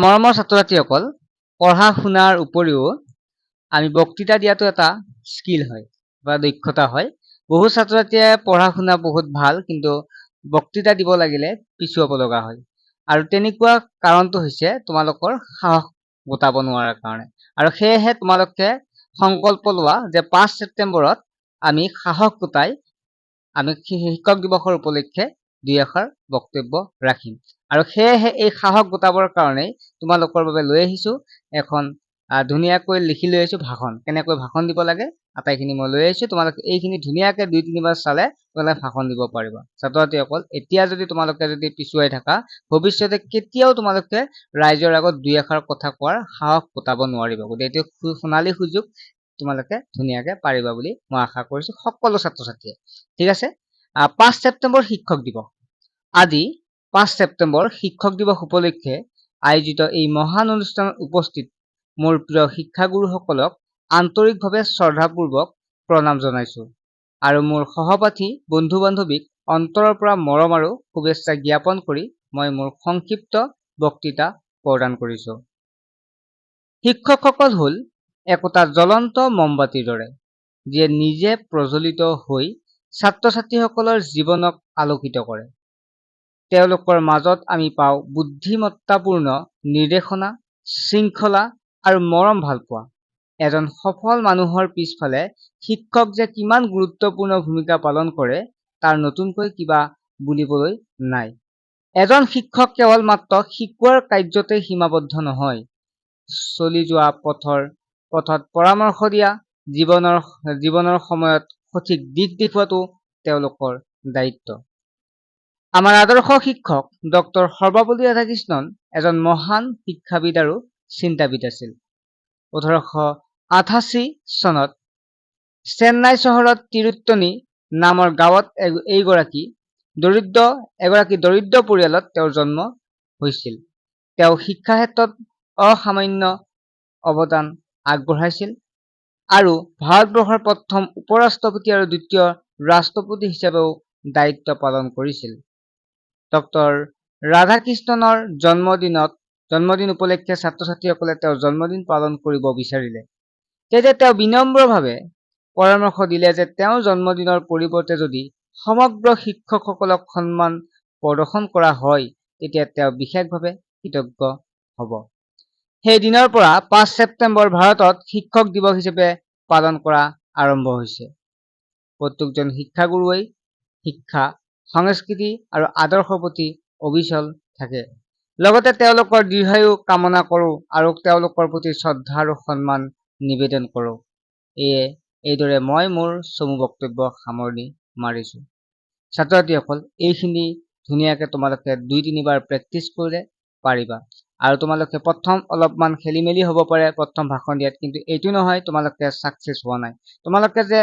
মৰমৰ ছাত্ৰ-ছাত্ৰীসকল, পঢ়া শুনাৰ উপৰিও আমি বক্তৃতা দিয়াটো এটা স্কিল হয় বা দক্ষতা হয়। বহু ছাত্ৰ-ছাত্ৰীয়ে পঢ়া শুনা বহুত ভাল, কিন্তু বক্তৃতা দিব লাগিলে পিছুৱাব লগা হয়। আৰু তেনেকুৱা কাৰণটো হৈছে তোমালোকৰ সাহস গোটাব নোৱাৰাৰ কাৰণে। আৰু সেয়েহে তোমালোকে সংকল্প লোৱা যে 5 ছেপ্টেম্বৰত আমি সাহস গোটাই আমি শিক্ষক দিৱসৰ উপলক্ষে 2 এষাৰ বক্তব্য ৰাখিম। আৰু সেয়েহে এই সাহস গোটাবৰ কাৰণে তোমালোকৰ বাবে লৈ আহিছো এখন ধুনীয়াকৈ লিখি লৈ আহিছো ভাষণ। কেনেকৈ ভাষণ দিব লাগে আটাইখিনি মই লৈ আহিছো। তোমালোকে এইখিনি ধুনীয়াকৈ 2-3 বাৰ চালে তোমালোকে ভাষণ দিব পাৰিবা। ছাত্ৰ-ছাত্ৰীসকল, এতিয়া যদি তোমালোকে পিছুৱাই থাকা, ভৱিষ্যতে কেতিয়াও তোমালোকে ৰাইজৰ আগত 2 এষাৰ কথা কোৱাৰ সাহস গোটাব নোৱাৰিবা। গতিকে এইটো সোণালী সুযোগ, তোমালোকে ধুনীয়াকৈ পাৰিবা বুলি মই আশা কৰিছো সকলো ছাত্ৰ-ছাত্ৰীয়ে। ঠিক আছে, 5 ছেপ্টেম্বৰ শিক্ষক দিৱস। আজি 5 ছেপ্টেম্বৰ শিক্ষক দিৱস উপলক্ষে আয়োজিত এই মহান অনুষ্ঠানত উপস্থিত মোৰ প্ৰিয় শিক্ষাগুৰুসকলক আন্তৰিকভাৱে শ্ৰদ্ধাপূৰ্বক প্ৰণাম জনাইছো। আৰু মোৰ সহপাঠী বন্ধু বান্ধৱীক অন্তৰৰ পৰা মৰম আৰু শুভেচ্ছা জ্ঞাপন কৰি মই মোৰ সংক্ষিপ্ত বক্তৃতা প্ৰদান কৰিছো। শিক্ষকসকল হ'ল একোটা জ্বলন্ত মমবাতিৰ দৰে, যিয়ে নিজে প্ৰজ্বলিত হৈ ছাত্ৰ-ছাত্ৰীসকলৰ জীৱনক আলোকিত কৰে। তেওঁলোকৰ মাজত আমি পাওঁ বুদ্ধিমত্তাপূৰ্ণ নিৰ্দেশনা, শৃংখলা আৰু মৰম ভালপোৱা। এজন সফল মানুহৰ পিছফালে শিক্ষক যে কিমান গুৰুত্বপূৰ্ণ ভূমিকা পালন কৰে তাৰ নতুনকৈ কিবা বুলিবলৈ নাই। এজন শিক্ষক কেৱল মাত্ৰ শিকোৱাৰ কাৰ্যতে সীমাবদ্ধ নহয়, চলি যোৱা পথত পৰামৰ্শ দিয়া, জীৱনৰ সময়ত সঠিক দিশ দেখুৱাটো তেওঁলোকৰ দায়িত্ব। আমাৰ আদৰ্শ শিক্ষক ডক্টৰ সৰ্বপল্লী ৰাধাকৃষ্ণন এজন মহান শিক্ষাবিদ আৰু চিন্তাবিদ আছিল। 1888 চনত চেন্নাই চহৰত তিৰুত্তনী নামৰ গাঁৱত এগৰাকী দৰিদ্ৰ পৰিয়ালত তেওঁৰ জন্ম হৈছিল। তেওঁ শিক্ষা ক্ষেত্ৰত অসামান্য অৱদান আগবঢ়াইছিল আৰু ভাৰতবৰ্ষৰ প্ৰথম উপৰাষ্ট্ৰপতি আৰু দ্বিতীয় ৰাষ্ট্ৰপতি হিচাপেও দায়িত্ব পালন কৰিছিল। ডক্টৰ ৰাধাকৃষ্ণনৰ জন্মদিন উপলক্ষে ছাত্ৰ-ছাত্ৰীসকলে তেওঁৰ জন্মদিন পালন কৰিব বিচাৰিলে। তেতিয়া তেওঁ বিনম্ৰভাৱে পৰামৰ্শ দিলে যে তেওঁৰ জন্মদিনৰ পৰিৱৰ্তে যদি সমগ্ৰ শিক্ষকসকলক সন্মান প্ৰদৰ্শন কৰা হয়, তেতিয়া তেওঁ বিশেষভাৱে কৃতজ্ঞ হ'ব। সেই দিনৰ পৰা 5 ছেপ্টেম্বৰ ভাৰতত শিক্ষক দিৱস হিচাপে পালন কৰা আৰম্ভ হৈছে। প্ৰত্যেকজন শিক্ষাগুৰুৱেই শিক্ষা, সংস্কৃতি আৰু আদৰ্শৰ প্ৰতি অবিচল থাকে। লগতে তেওঁলোকৰ দীৰ্ঘায়ু কামনা কৰোঁ আৰু তেওঁলোকৰ প্ৰতি শ্ৰদ্ধা আৰু সন্মান নিবেদন কৰোঁ। এইদৰে মই মোৰ চমু বক্তব্য সামৰণি মাৰিছো। ছাত্ৰ-ছাত্ৰীসকল, এইখিনি ধুনীয়াকৈ তোমালোকে 2-3 বাৰ প্ৰেক্টিচ কৰিলে পাৰিবা। আৰু তোমালোকে প্ৰথম অলপমান খেলি মেলি হ'ব পাৰে প্ৰথম ভাষণ দিয়াত, কিন্তু এইটো নহয় তোমালোকে ছাকচেছ হোৱা নাই। তোমালোকে যে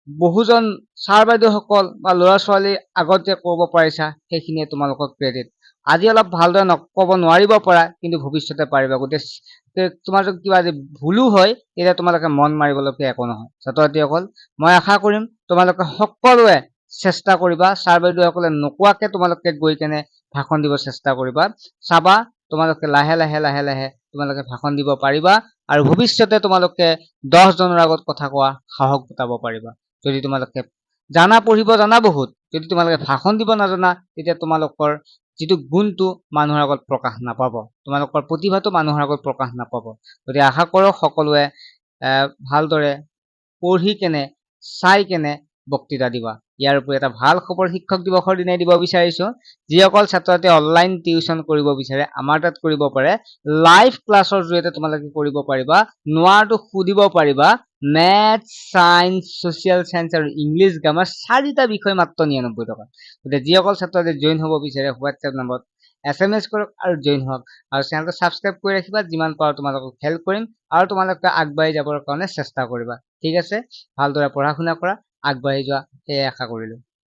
বহুজন ছাৰ বাইদেউসকল বা ল'ৰা ছোৱালীৰ আগত যে ক'ব পাৰিছা, সেইখিনিয়ে তোমালোকক ক্ৰেডিট। আজি অলপ ভালদৰে ক'ব নোৱাৰিব পাৰা, কিন্তু ভৱিষ্যতে পাৰিবা। গতিকে তোমাৰ যদি কিবা ভুলো হয়, তেতিয়া তোমালোকে মন মাৰিবলগীয়া একো নহয়। ছাত্ৰ-ছাত্ৰীসকল, মই আশা কৰিম তোমালোকে সকলোৱে চেষ্টা কৰিবা। ছাৰ বাইদেউসকলে নোকোৱাকে তোমালোকে গৈ কেনে ভাষণ দিব চেষ্টা কৰিবা। চাবা তোমালোকে লাহে লাহে তোমালোকে ভাষণ দিব পাৰিবা আৰু ভৱিষ্যতে তোমালোকে 10 জনৰ আগত কথা কোৱা সাহস গোটাব পাৰিবা। যদি তোমালোকে পঢ়িব জানা বহুত, যদি তোমালোকে ভাষণ দিব নাজানা, তেতিয়া তোমালোকৰ যিটো গুণটো মানুহৰ আগত প্ৰকাশ নাপাব, তোমালোকৰ প্ৰতিভাটো মানুহৰ আগত প্ৰকাশ নাপাব। গতিকে আশা কৰোঁ সকলোৱে ভালদৰে পঢ়ি কেনে চাই কেনে বক্তৃতা দিবা। ইয়াৰ উপৰি এটা ভাল খবৰ শিক্ষক দিৱসৰ দিনাই দিব বিচাৰিছো। যিসকল ছাত্ৰ-ছাত্ৰীয়ে অনলাইন টিউচন কৰিব বিচাৰে আমাৰ তাত কৰিব পাৰে। লাইভ ক্লাছৰ জৰিয়তে তোমালোকে কৰিব পাৰিবা। নোৱাৰটো সুধিব পাৰিবা। মেথছ, ছায়েন্স, ছচিয়েল ছায়েন্স আৰু ইংলিছ গ্ৰামাৰ 4টা বিষয় মাত্ৰ 99 টকা। গতিকে যিসকল ছাত্ৰ-ছাত্ৰী জইন হ'ব বিচাৰে হোৱাটছএপ নম্বৰত SMS কৰক আৰু জইন হওক। আৰু চেনেলটো ছাবস্ক্ৰাইব কৰি ৰাখিবা। যিমান পাৰোঁ তোমালোকক হেল্প কৰিম আৰু তোমালোকে আগবাঢ়ি যাবৰ কাৰণে চেষ্টা কৰিবা। ঠিক আছে, ভালদৰে পঢ়া শুনা কৰা, আগবাঢ়ি যোৱা, সেয়ে আশা কৰিলোঁ।